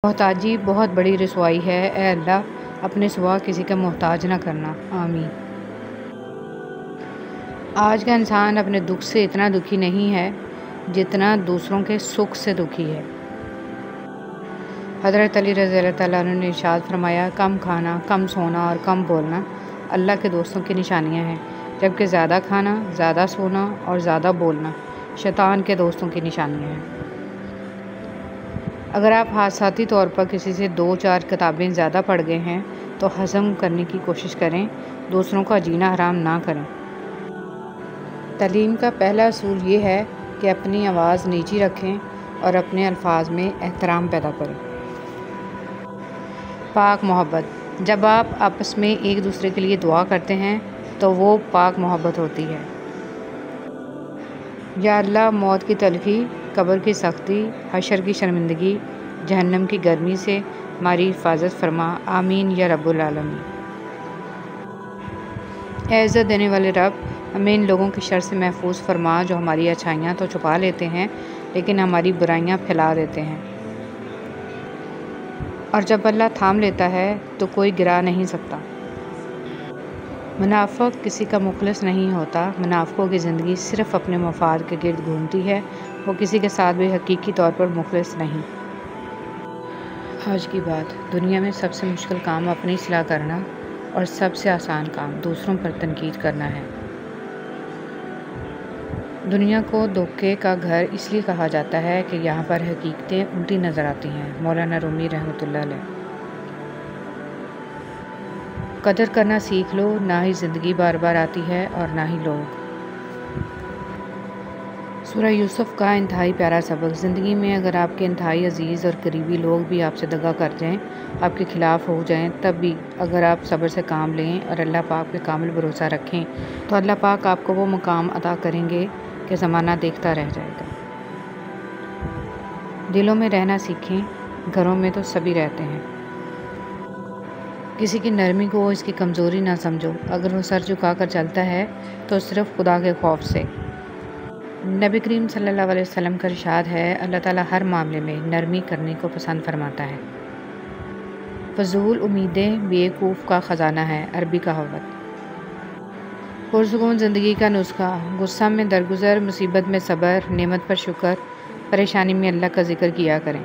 मोहताजी बहुत बड़ी रसवाई है। ए अल्लाह अपने सिवा किसी का मोहताज ना करना, आमीन। आज का इंसान अपने दुख से इतना दुखी नहीं है जितना दूसरों के सुख से दुखी है। हज़रत अली रज़ी अल्लाह तआला अन्हु ने इरशाद फरमाया, कम खाना, कम सोना और कम बोलना अल्लाह के दोस्तों की निशानियां हैं, जबकि ज़्यादा खाना, ज़्यादा सोना और ज़्यादा बोलना शैतान के दोस्तों की निशानियां हैं। अगर आप हादसाती तौर पर किसी से 2-4 किताबें ज़्यादा पढ़ गए हैं तो हज़म करने की कोशिश करें, दूसरों का जीना हराम ना करें। तालीम का पहला असूल ये है कि अपनी आवाज़ नीची रखें और अपने अल्फाज में एहतराम पैदा करें। पाक मोहब्बत, जब आप आपस में एक दूसरे के लिए दुआ करते हैं तो वो पाक मोहब्बत होती है। या अल्लाह, मौत की तलखी, कब्र की सख्ती, हशर की शर्मिंदगी, जहन्नम की गर्मी से हमारी हिफाजत फरमा, आमीन या रब्बुल आलमीन। ऐ इज़्ज़त देने वाले रब, हमें इन लोगों की शर से महफूज फरमा जो हमारी अच्छाइयाँ तो छुपा लेते हैं लेकिन हमारी बुराइयाँ फैला देते हैं। और जब अल्लाह थाम लेता है तो कोई गिरा नहीं सकता। मुनाफ़िक किसी का मुखलिस नहीं होता। मुनाफ़िकों की ज़िंदगी सिर्फ़ अपने मफाद के गिर्द घूमती है, वो किसी के साथ भी हकीकी तौर पर मुखलिस नहीं। आज की बात, दुनिया में सबसे मुश्किल काम अपनी इस्लाह करना और सबसे आसान काम दूसरों पर तनकीद करना है। दुनिया को धोखे का घर इसलिए कहा जाता है कि यहाँ पर हकीकतें उल्टी नज़र आती हैं। मौलाना रूमी रहमतुल्लाह अलैह। कदर करना सीख लो, ना ही ज़िंदगी बार बार आती है और ना ही लोग। सूरह यूसुफ का इंतहाई प्यारा सबक। ज़िंदगी में अगर आपके इंतहाई अजीज़ और करीबी लोग भी आपसे दगा कर जाएं, आपके ख़िलाफ़ हो जाएं, तब भी अगर आप सब्र से काम लें और अल्लाह पाक पे कामिल भरोसा रखें तो अल्लाह पाक आपको वो मुकाम अता करेंगे कि ज़माना देखता रह जाएगा। दिलों में रहना सीखें, घरों में तो सभी रहते हैं। किसी की नरमी को इसकी कमज़ोरी ना समझो। अगर वो सर झुका कर चलता है तो सिर्फ़ खुदा के खौफ से। नबी करीम सल्लल्लाहु अलैहि वसल्लम का इरशाद है, अल्लाह ताला हर मामले में नरमी करने को पसंद फरमाता है। फजूल उम्मीदें बेवकूफ़ का ख़जाना है, अरबी कहावत। पुरसुकून ज़िंदगी का नुस्खा, गुस्सा में दरगुजर, मुसीबत में सब्र, नेमत पर शुक्र, परेशानी में अल्लाह का जिक्र किया करें।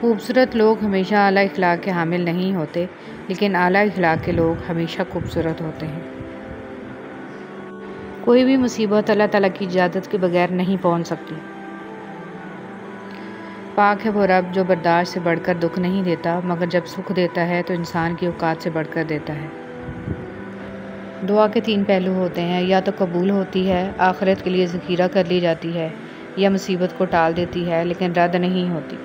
खूबसूरत लोग हमेशा आला इखलाक के हामिल नहीं होते, लेकिन आला इखलाक के लोग हमेशा खूबसूरत होते हैं। कोई भी मुसीबत अल्लाह ताला की इजाज़त के बगैर नहीं पहुंच सकती। पाक है वो रब जो बर्दाश्त से बढ़कर दुख नहीं देता, मगर जब सुख देता है तो इंसान की औकात से बढ़कर देता है। दुआ के 3 पहलू होते हैं, या तो कबूल होती है, आखिरत के लिए ज़ख़ीरा कर ली जाती है, या मुसीबत को टाल देती है लेकिन रद्द नहीं होती।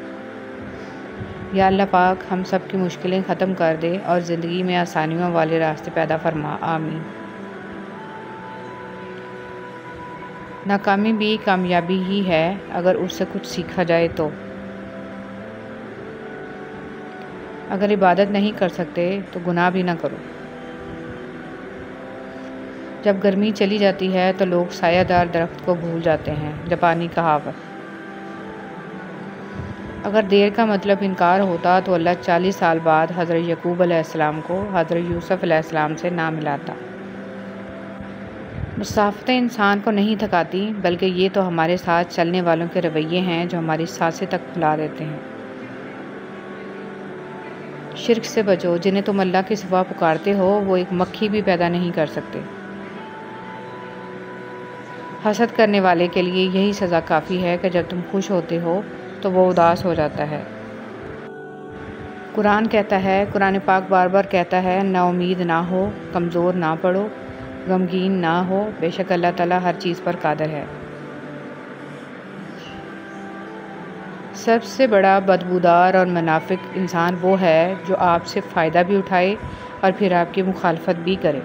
या अल्लाह पाक हम सब की मुश्किलें ख़त्म कर दे और ज़िंदगी में आसानियों वाले रास्ते पैदा फरमा, आमीन। नाकामी भी कामयाबी ही है अगर उससे कुछ सीखा जाए तो। अगर इबादत नहीं कर सकते तो गुनाह भी ना करो। जब गर्मी चली जाती है तो लोग सायादार दरख्त को भूल जाते हैं, जापानी कहावत। अगर देर का मतलब इनकार होता तो अल्लाह 40 साल बाद हज़रत यकूब अलैहिस्सलाम को हज़रत यूसुफ अलैहिस्सलाम से ना मिलाता। मुसाफ़तें इंसान को नहीं थकाती, बल्कि ये तो हमारे साथ चलने वालों के रवैये हैं जो हमारी सांसें तक फुला देते हैं। शिर्क से बचो, जिन्हें तुम अल्लाह के सिवा पुकारते हो वो एक मक्खी भी पैदा नहीं कर सकते। हसद करने वाले के लिए यही सज़ा काफ़ी है कि जब तुम खुश होते हो तो वो उदास हो जाता है। कुरान कहता है, कुरान पाक बार बार कहता है, ना उम्मीद ना हो, कमज़ोर ना पड़ो, गमगीन ना हो, बेशक अल्लाह ताला हर चीज़ पर कादिर है। सबसे बड़ा बदबूदार और मुनाफिक इंसान वो है जो आपसे फ़ायदा भी उठाए और फिर आपकी मुखालफत भी करे।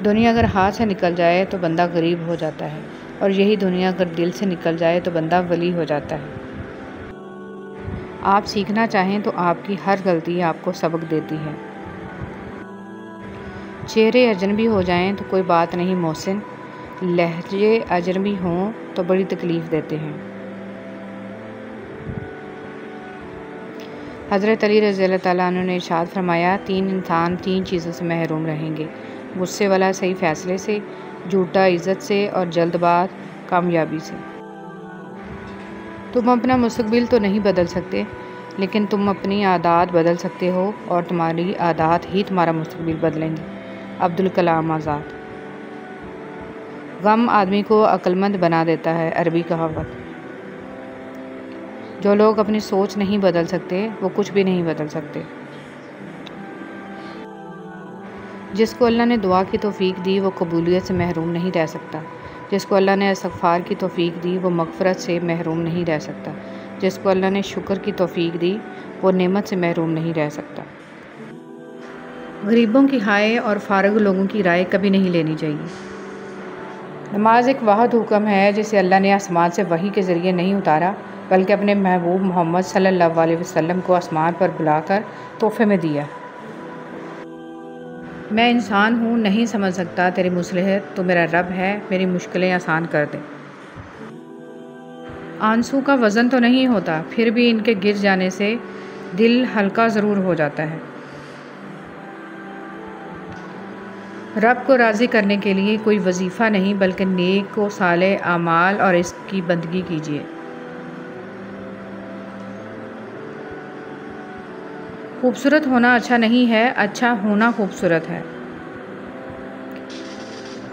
दुनिया अगर हाथ से निकल जाए तो बंदा गरीब हो जाता है, और यही दुनिया अगर दिल से निकल जाए तो बंदा वली हो जाता है। आप सीखना चाहें तो आपकी हर गलती आपको सबक देती है। चेहरे अजनबी हो जाएं तो कोई बात नहीं मोहसिन, लहजे अजनबी हों तो बड़ी तकलीफ़ देते हैं। हज़रत अली रज़ियल्लाहु ताला अन्हु ने इरशाद फरमाया, 3 इंसान 3 चीज़ों से महरूम रहेंगे, गुस्से वाला सही फ़ैसले से, झूठा इज़्ज़त से और जल्दबाज़ कामयाबी से। तुम अपना मुस्तक़बिल तो नहीं बदल सकते, लेकिन तुम अपनी आदत बदल सकते हो और तुम्हारी आदत ही तुम्हारा मुस्तक़बिल बदलेंगे। अब्दुल कलाम आज़ाद। गम आदमी को अक्लमंद बना देता है, अरबी कहावत। जो लोग अपनी सोच नहीं बदल सकते वो कुछ भी नहीं बदल सकते। जिसको अल्लाह ने दुआ की तौफ़ीक दी वो कबूलियत से महरूम नहीं रह सकता। जिसको अल्लाह ने इस्तग़फ़ार की तौफ़ीक दी वो मग़फ़िरत से महरूम नहीं रह सकता। जिसको अल्लाह ने शुक्र की तौफ़ीक दी वो नेमत से महरूम नहीं रह सकता। गरीबों की हाय और फ़ारिग लोगों की राय कभी नहीं लेनी चाहिए। नमाज एक वाहिद हुक्म है जिसे अल्लाह ने आसमान से वही के ज़रिए नहीं उतारा, बल्कि अपने महबूब मोहम्मद सल्लल्लाहु अलैहि वसल्लम को आसमान पर बुलाकर तोहफ़े में दिया। मैं इंसान हूँ, नहीं समझ सकता तेरी मुसलहत, तो मेरा रब है, मेरी मुश्किलें आसान कर दे। आंसू का वज़न तो नहीं होता, फिर भी इनके गिर जाने से दिल हल्का ज़रूर हो जाता है। रब को राज़ी करने के लिए कोई वजीफ़ा नहीं, बल्कि नेक व सालेह आमाल और इसकी बंदगी कीजिए। खूबसूरत होना अच्छा नहीं है, अच्छा होना खूबसूरत है।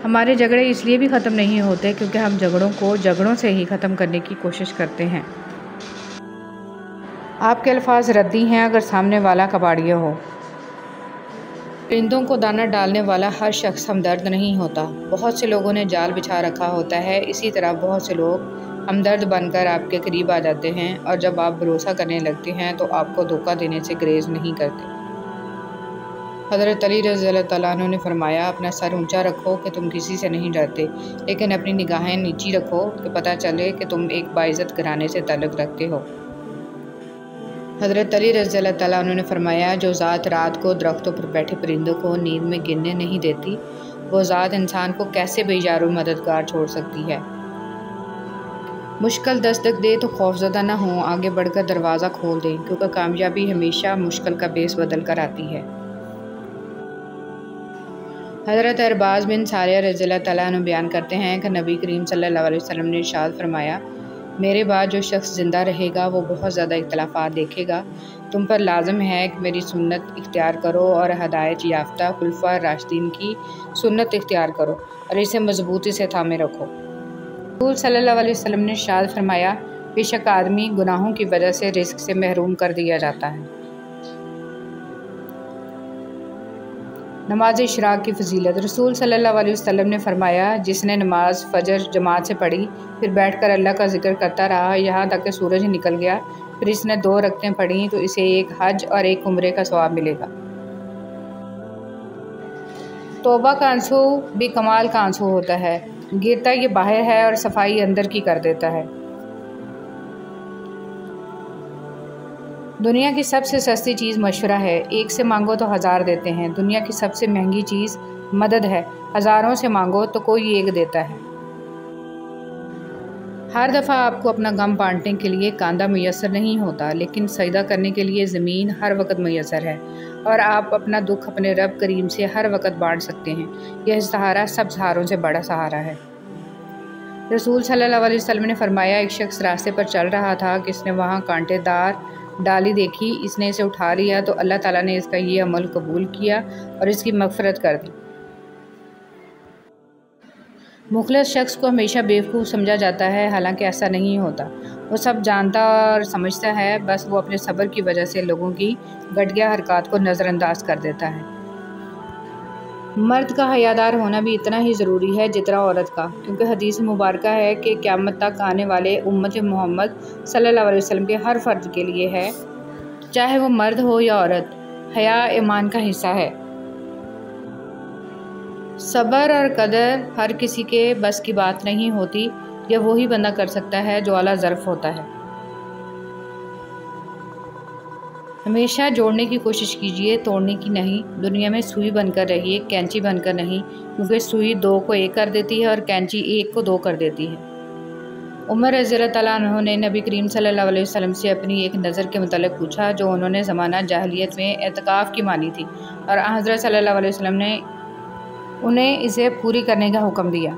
हमारे झगड़े इसलिए भी ख़त्म नहीं होते क्योंकि हम झगड़ों को झगड़ों से ही ख़त्म करने की कोशिश करते हैं। आपके अल्फाज रद्दी हैं अगर सामने वाला कबाड़िया हो। परिंदों को दाना डालने वाला हर शख्स हमदर्द नहीं होता। बहुत से लोगों ने जाल बिछा रखा होता है, इसी तरह बहुत से लोग हमदर्द बनकर आपके करीब आ जाते हैं और जब आप भरोसा करने लगते हैं तो आपको धोखा देने से गुरेज नहीं करते। हज़रत अली रज़ियल्लाहु ताला अन्हु ने फरमाया, अपना सर ऊंचा रखो कि तुम किसी से नहीं डरते, लेकिन अपनी निगाहें नीची रखो कि पता चले कि तुम एक बाइज़्ज़त घराने से ताल्लुक़ रखते हो। हज़रत अली रज़ियल्लाहु ताला अन्हु ने फरमाया, जो ज़ात रात को दरख्तों पर बैठे परिंदों को नींद में गिनने नहीं देती, वो ज़ात इंसान को कैसे बेयारो मददगार छोड़ सकती है। मुश्किल दस्तक दे तो खौफज़दा न हो, आगे बढ़कर दरवाज़ा खोल दें, क्योंकि कामयाबी हमेशा मुश्किल का बेस बदल कर आती है। हज़रत अरबाज़ बिन सारिया रज़ियल्लाहु ताला अन्हु बयान करते हैं कि नबी करीम सल्लल्लाहु अलैहि वसल्लम ने इरशाद फरमाया, मेरे बाद जो शख्स ज़िंदा रहेगा वो बहुत ज़्यादा इख्तिलाफ़ात देखेगा। तुम पर लाज़िम है कि मेरी सुन्नत इख्तियार करो और हदायत याफ्ता खुलफ़ा राशिदीन की सुन्नत इख्तियार करो और इसे मज़बूती से थामे रखो। रसूल सल्लल्लाहु अलैहि वसल्लम ने इरशाद फरमाया, बेशक आदमी गुनाहों की वजह से रिज़्क़ से महरूम कर दिया जाता है। नमाज इशराक की फ़जीलत। रसूल सल्लल्लाहु अलैहि वसल्लम ने फरमाया, जिसने नमाज फ़जर जमात से पढ़ी, फिर बैठकर अल्लाह का ज़िक्र करता रहा यहाँ तक कि सूरज निकल गया, फिर इसने 2 रकअतें पढ़ी तो इसे एक हज और एक उम्रे का सवाब मिलेगा। तौबा का आंसू भी कमाल का आंसू होता है, गिरता ये बाहर है और सफाई अंदर की कर देता है। दुनिया की सबसे सस्ती चीज़ मशवरा है, एक से मांगो तो 1000 देते हैं। दुनिया की सबसे महंगी चीज़ मदद है, हज़ारों से मांगो तो कोई एक देता है। हर दफ़ा आपको अपना गम बांटने के लिए कांदा मैसर नहीं होता, लेकिन सजदा करने के लिए ज़मीन हर वक्त मैसर है और आप अपना दुख अपने रब करीम से हर वक्त बांट सकते हैं। यह सहारा सब सहारों से बड़ा सहारा है। रसूल सल्लल्लाहु अलैहि वसल्लम ने फरमाया, एक शख्स रास्ते पर चल रहा था कि इसने वहाँ कांटेदार डाली देखी, इसने इसे उठा लिया तो अल्लाह ताला ने इसका ये अमल कबूल किया और इसकी मग़फ़िरत कर दी। मुखलिस शख्स को हमेशा बेवकूफ़ समझा जाता है, हालांकि ऐसा नहीं होता। वो सब जानता और समझता है, बस वो अपने सब्र की वजह से लोगों की घटिया हरकत को नज़रअंदाज कर देता है। मर्द का हयादार होना भी इतना ही ज़रूरी है जितना औरत का, क्योंकि हदीस मुबारका है कि क़यामत तक आने वाले उम्मत मोहम्मद सल्लल्लाहु अलैहि वसल्लम के हर फ़र्द के लिए है, चाहे वो मर्द हो या औरत, हया ईमान का हिस्सा है। सब्र और कदर हर किसी के बस की बात नहीं होती, यह वही बंदा कर सकता है जो आला ज़र्फ़ होता है। हमेशा जोड़ने की कोशिश कीजिए, तोड़ने की नहीं। दुनिया में सुई बनकर रहिए, कैंची बनकर नहीं, क्योंकि सुई 2 को 1 कर देती है और कैंची 1 को 2 कर देती है। उमर रज़ी अल्लाह तआला अन्हु ने नबी करीम सल्लल्लाहु अलैहि वसल्लम से अपनी एक नज़र के मुतालिक पूछा जो उन्होंने ज़माना जाहिलियत में एतकाफ़ की मानी थी, और हज़रत सल्लल्लाहु अलैहि वसल्लम ने उन्हें इसे पूरी करने का हुक्म दिया।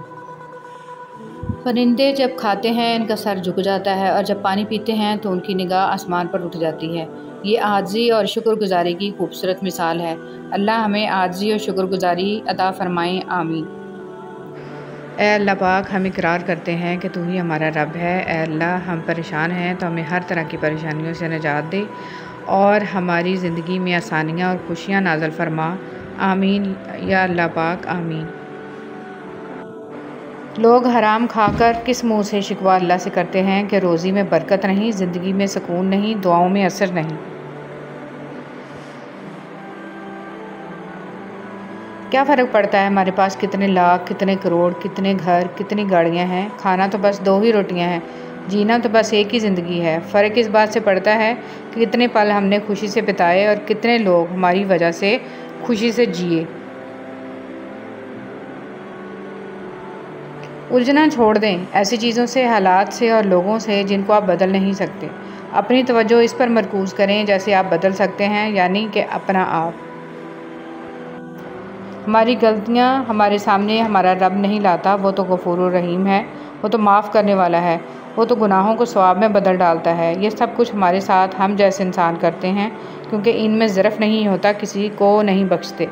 परिंदे जब खाते हैं इनका सर झुक जाता है, और जब पानी पीते हैं तो उनकी निगाह आसमान पर उठ जाती है। ये आजिज़ी और शुक्रगुजारी की खूबसूरत मिसाल है। अल्लाह हमें आजिज़ी और शुक्रगुजारी अता फ़रमाएँ, आमीन। ऐ अल्लाह पाक, हम इकरार करते हैं कि तू ही हमारा रब है। ऐ अल्लाह, हम परेशान हैं तो हमें हर तरह की परेशानियों से निजात दे और हमारी ज़िंदगी में आसानियाँ और खुशियाँ नाज़िल फरमा, आमीन या अल्लाह पाक, आमीन। लोग हराम खाकर किस मुँह से शिकवा अल्लाह से करते हैं कि रोज़ी में बरकत नहीं, ज़िंदगी में सुकून नहीं, दुआओं में असर नहीं। क्या फ़र्क पड़ता है हमारे पास कितने लाख, कितने करोड़, कितने घर, कितनी गाड़ियाँ हैं। खाना तो बस 2 ही रोटियाँ हैं, जीना तो बस एक ही ज़िंदगी है। फ़र्क इस बात से पड़ता है कि कितने पल हमने खुशी से बिताए और कितने लोग हमारी वजह से खुशी से जिए। उलझना छोड़ दें ऐसी चीज़ों से, हालात से और लोगों से जिनको आप बदल नहीं सकते। अपनी तवज्जो इस पर मरकूज़ करें जैसे आप बदल सकते हैं, यानी कि अपना आप। हमारी गलतियाँ हमारे सामने हमारा रब नहीं लाता, वो तो गफूरुर रहीम है, वो तो माफ़ करने वाला है, वो तो गुनाहों को सवाब में बदल डालता है। ये सब कुछ हमारे साथ हम जैसे इंसान करते हैं, क्योंकि इनमें ज़रफ़ नहीं होता, किसी को नहीं बख्शते।